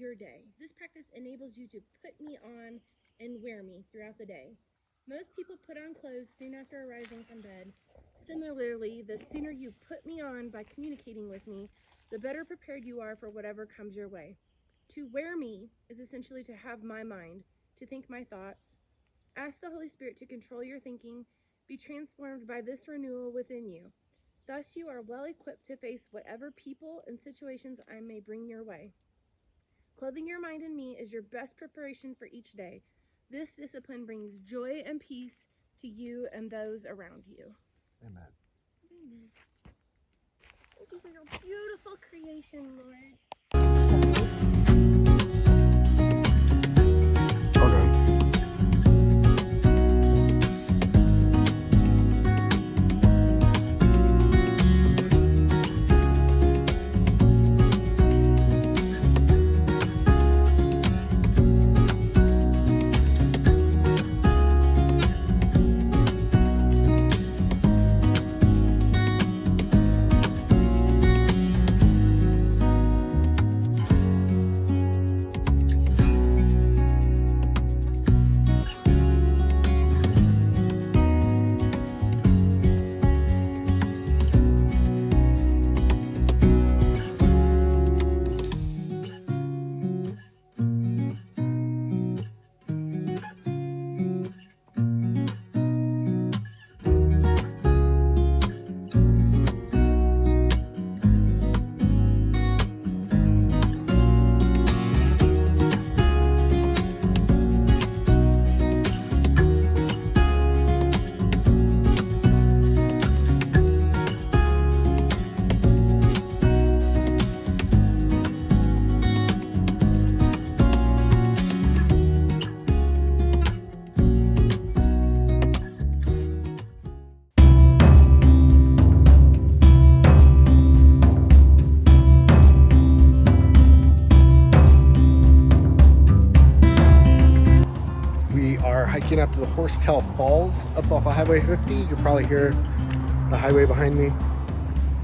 your day. This practice enables you to put me on and wear me throughout the day. Most people put on clothes soon after arising from bed. Similarly, the sooner you put me on by communicating with me, the better prepared you are for whatever comes your way. To wear me is essentially to have my mind, to think my thoughts. Ask the Holy Spirit to control your thinking, be transformed by this renewal within you. Thus you are well equipped to face whatever people and situations I may bring your way. Clothing your mind in me is your best preparation for each day. This discipline brings joy and peace to you and those around you. Amen. Thank you for your beautiful creation, Lord. Hiking up to the Horsetail Falls up off of Highway 50. You can probably hear the highway behind me.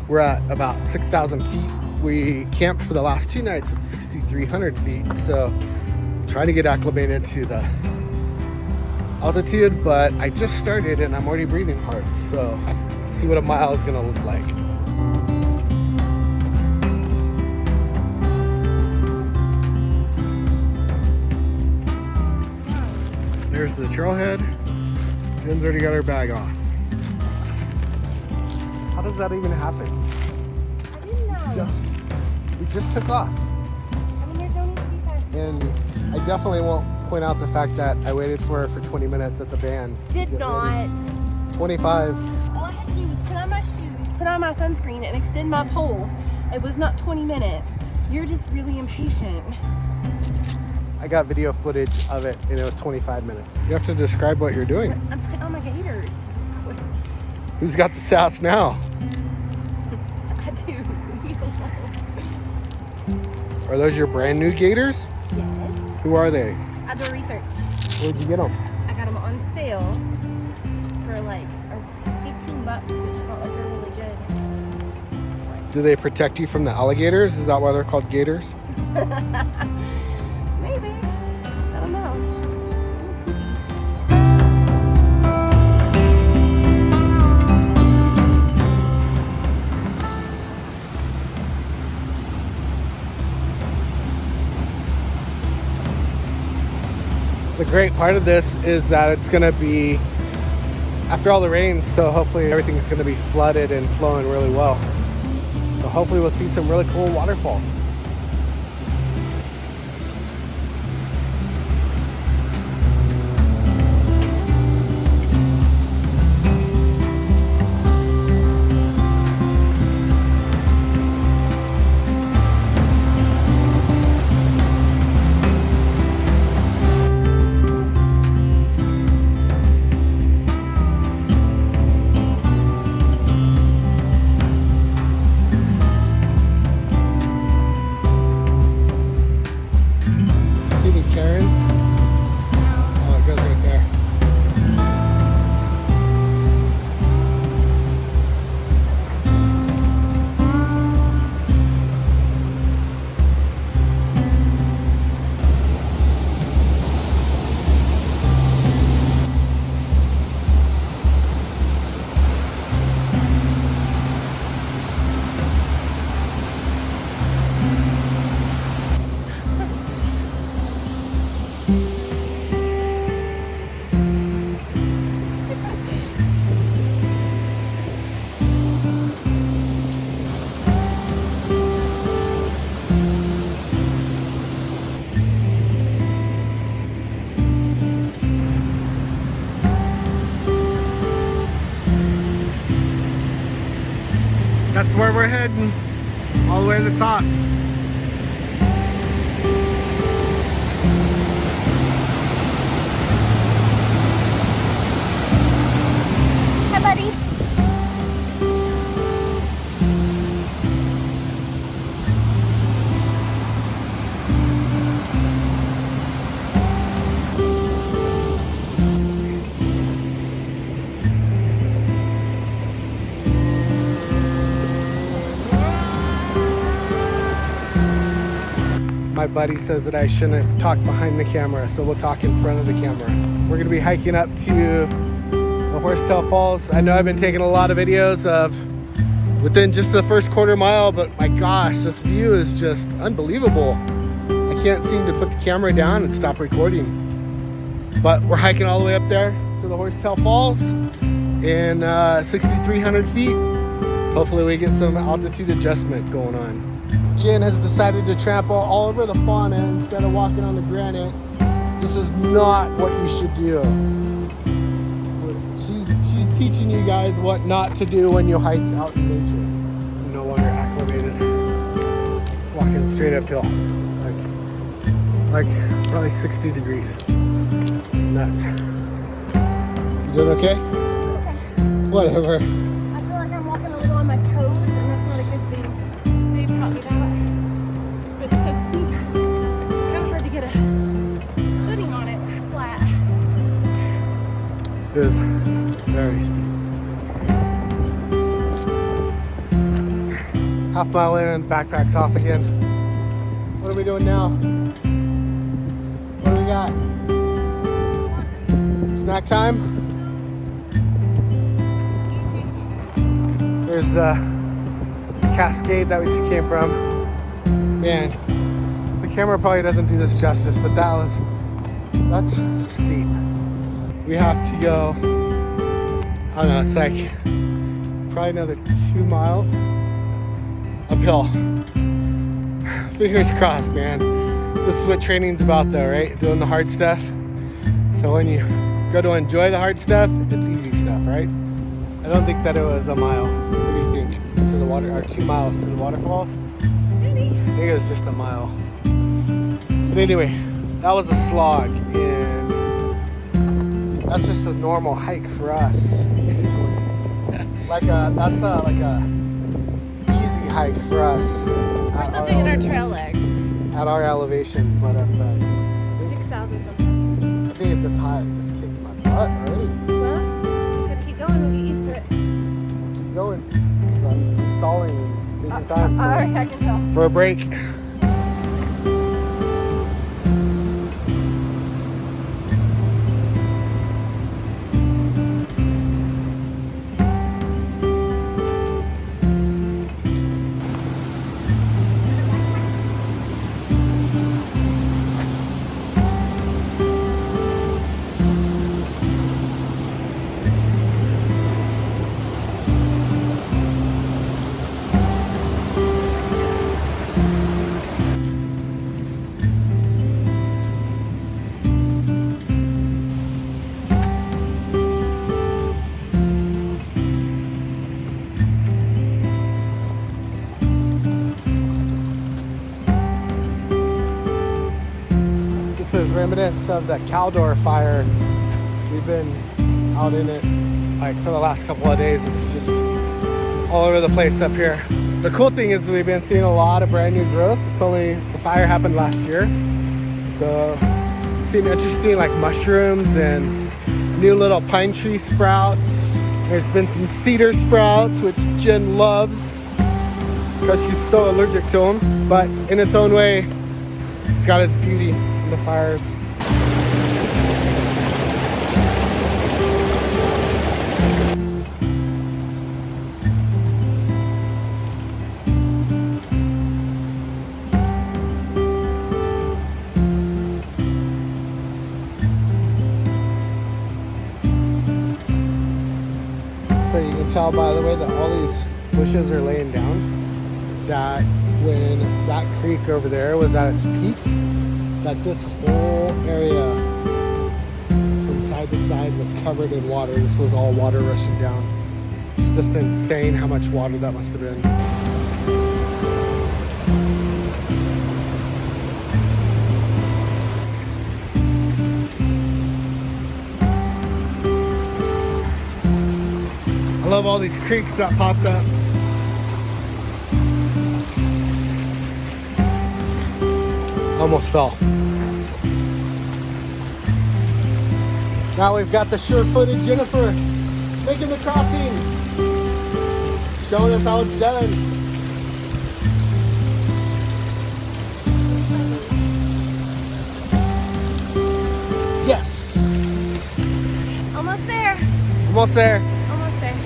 We're at about 6,000 feet. We camped for the last 2 nights at 6,300 feet. So trying to get acclimated to the altitude, but I just started and I'm already breathing hard. So let's see what a mile is gonna look like. There's the trailhead. Jen's already got her bag off. How does that even happen? I didn't know. We just took off. I mean, there's no need to be fast. And I definitely won't point out the fact that I waited for her for 20 minutes at the van. Did not. 25. All I had to do was put on my shoes, put on my sunscreen, and extend my poles. It was not 20 minutes. You're just really impatient. I got video footage of it and it was 25 minutes. You have to describe what you're doing. I'm putting on my gaiters. Who's got the sass now? I do. Are those your brand new gaiters? Yes. Who are they? I do research. Where'd you get them? I got them on sale for like $15, which felt like they're really good. Do they protect you from the alligators? Is that why they're called gators? Maybe. I don't know. The great part of this is that it's going to be after all the rain, so hopefully everything's going to be flooded and flowing really well. So hopefully we'll see some really cool waterfalls. That's where we're heading, all the way to the top. Hi, buddy. My buddy says that I shouldn't talk behind the camera, so we'll talk in front of the camera. We're gonna be hiking up to the Horsetail Falls. I know I've been taking a lot of videos of within just the first quarter mile, but my gosh, this view is just unbelievable. I can't seem to put the camera down and stop recording. But we're hiking all the way up there to the Horsetail Falls in 6,300 feet. Hopefully we get some altitude adjustment going on. Jen has decided to trample all over the fauna instead of walking on the granite. This is not what you should do. She's teaching you guys what not to do when you hike out in nature. I'm no longer acclimated. Walking straight uphill, like probably 60 degrees. It's nuts. You doing okay? Okay. Whatever. I feel like I'm walking a little on my toes, and that's not a good thing. Dave taught me that. But it's so steep. It's kind of hard to get a footing on it flat. It is very steep. Half mile in and the backpack's off again. What are we doing now? What do we got? Snack time? There's the cascade that we just came from. Man, the camera probably doesn't do this justice, but that's steep. We have to go, I don't know, it's like probably another 2 miles uphill. Fingers crossed, man. This is what training's about though, right? Doing the hard stuff. So when you go to enjoy the hard stuff, it's easy stuff, right? I don't think that it was a mile. What do you think? To the water, or 2 miles to the waterfalls? I think it was just a mile. But anyway, that was a slog, and that's just a normal hike for us. That's like a easy hike for us. We're still doing our trail legs. At our elevation, but 6,000 something. I think at this high, it just kicked my butt already. Well, just gotta keep going. We'll get used to it. Keep going, 'cause I'm installing and taking time Alright, I can tell. for a break. This is remnants of the Caldor fire. We've been out in it like for the last couple of days. It's just all over the place up here. The cool thing is we've been seeing a lot of brand new growth. The fire happened last year. So seeing interesting like mushrooms and new little pine tree sprouts. There's been some cedar sprouts, which Jen loves because she's so allergic to them. But in its own way, it's got its beauty in the fires. So you can tell by the way that all these bushes are laying down that when that creek over there was at its peak, that this whole area from side to side was covered in water. This was all water rushing down. Just just insane how much water that must have been. I love all these creeks that popped up. Almost fell. Now we've got the sure-footed Jennifer making the crossing, showing us how it's done. Yes! Almost there. Almost there. Almost there.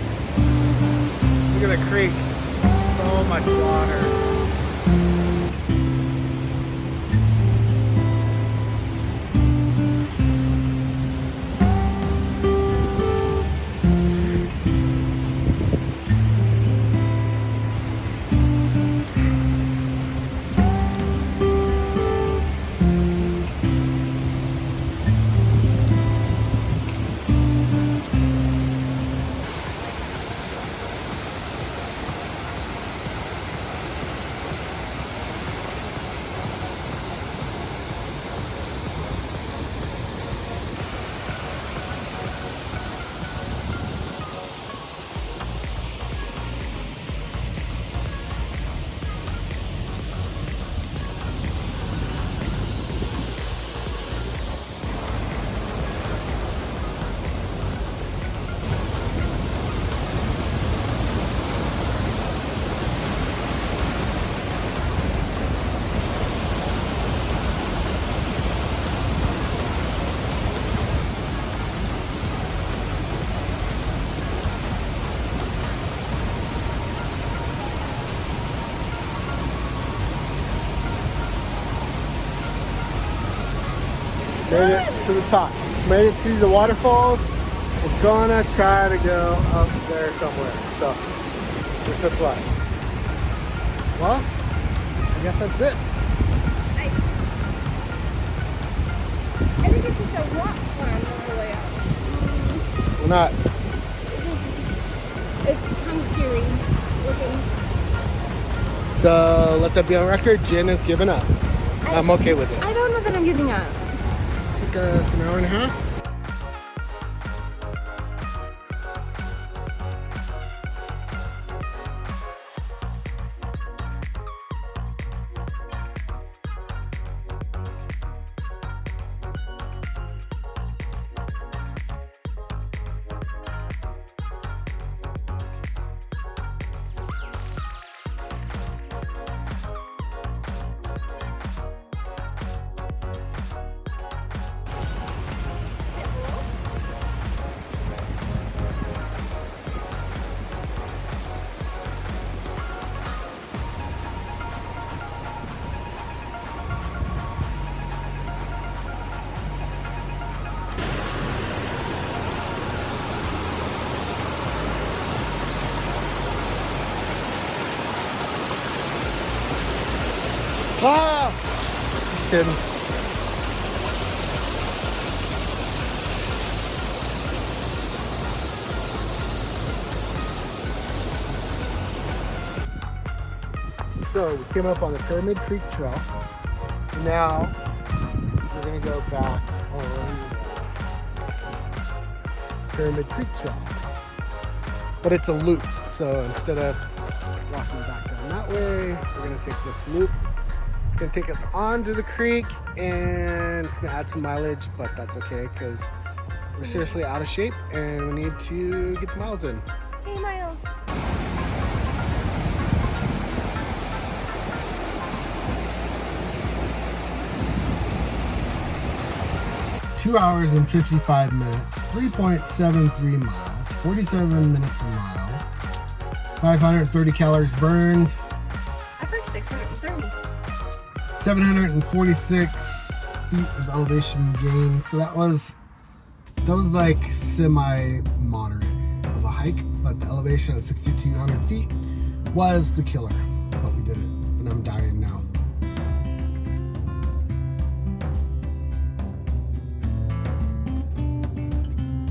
Look at the creek. So much water. Made it to the top. Made it to the waterfalls. We're gonna try to go up there somewhere. So, wish us luck. Well, I guess that's it. I think it's just a rock climb on the way up. We're not. It's kind of scary looking. So, let that be on record. Jen has given up. I'm okay with it. I don't know that I'm giving up. Took us an hour and a half. Ah! Just kidding. So we came up on the Pyramid Creek Trail. Now we're gonna go back on Pyramid Creek Trail. But it's a loop, so instead of walking back down that way, we're gonna take this loop. It's gonna take us onto the creek and it's gonna add some mileage, but that's okay because we're seriously out of shape and we need to get the miles in. Hey, Miles. 2 hours and 55 minutes, 3.73 miles, 47 minutes a mile, 530 calories burned. I've heard 630. 746 feet of elevation gain. So that was like semi-moderate of a hike, but the elevation at 6,200 feet was the killer.